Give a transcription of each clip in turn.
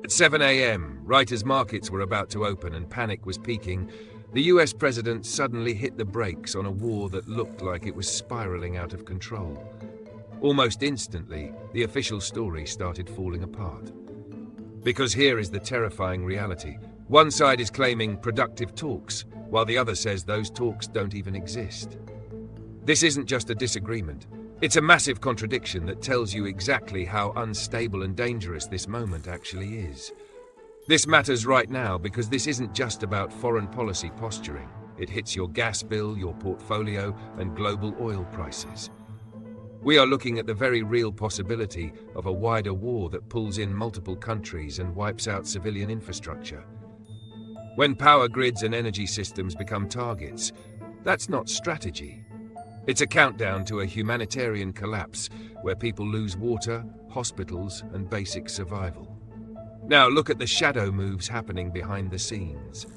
At 7 a.m., right as markets were about to open and panic was peaking, the US president suddenly hit the brakes on a war that looked like it was spiraling out of control. Almost instantly, the official story started falling apart. Because here is the terrifying reality. One side is claiming productive talks, while the other says those talks don't even exist. This isn't just a disagreement. It's a massive contradiction that tells you exactly how unstable and dangerous this moment actually is. This matters right now because this isn't just about foreign policy posturing. It hits your gas bill, your portfolio, and global oil prices. We are looking at the very real possibility of a wider war that pulls in multiple countries and wipes out civilian infrastructure. When power grids and energy systems become targets, that's not strategy. It's a countdown to a humanitarian collapse where people lose water, hospitals, and basic survival. Now look at the shadow moves happening behind the scenes.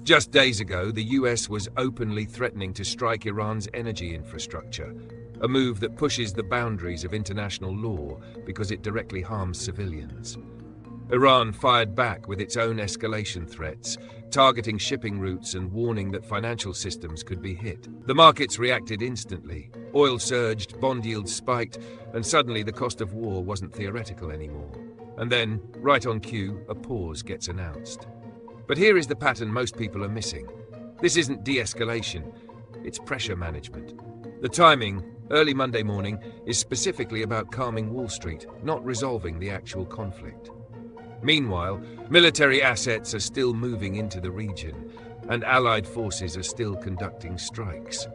Just days ago, the US was openly threatening to strike Iran's energy infrastructure, a move that pushes the boundaries of international law because it directly harms civilians. Iran fired back with its own escalation threats, targeting shipping routes and warning that financial systems could be hit. The markets reacted instantly. Oil surged, bond yields spiked, and suddenly the cost of war wasn't theoretical anymore. And then, right on cue, a pause gets announced. But here is the pattern most people are missing. This isn't de-escalation, it's pressure management. The timing, early Monday morning, is specifically about calming Wall Street, not resolving the actual conflict. Meanwhile, military assets are still moving into the region, and Allied forces are still conducting strikes.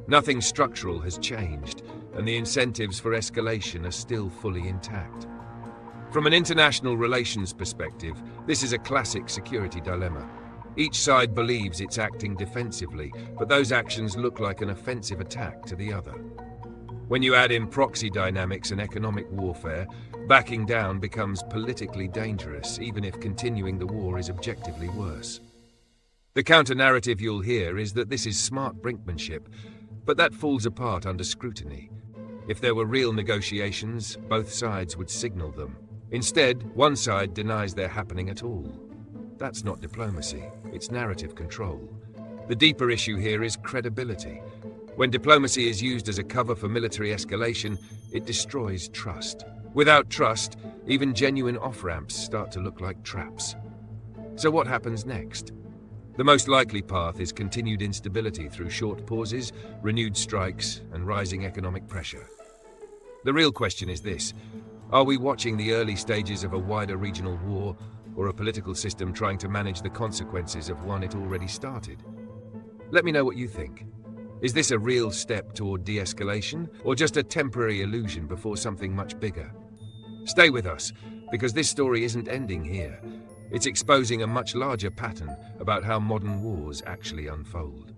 Nothing structural has changed, and the incentives for escalation are still fully intact. From an international relations perspective, this is a classic security dilemma. Each side believes it's acting defensively, but those actions look like an offensive attack to the other. When you add in proxy dynamics and economic warfare, backing down becomes politically dangerous, even if continuing the war is objectively worse. The counter-narrative you'll hear is that this is smart brinkmanship, but that falls apart under scrutiny. If there were real negotiations, both sides would signal them. Instead, one side denies they're happening at all. That's not diplomacy, it's narrative control. The deeper issue here is credibility. When diplomacy is used as a cover for military escalation, it destroys trust. Without trust, even genuine off-ramps start to look like traps. So what happens next? The most likely path is continued instability through short pauses, renewed strikes, and rising economic pressure. The real question is this: are we watching the early stages of a wider regional war, or a political system trying to manage the consequences of one it already started? Let me know what you think. Is this a real step toward de-escalation, or just a temporary illusion before something much bigger? Stay with us, because this story isn't ending here. It's exposing a much larger pattern about how modern wars actually unfold.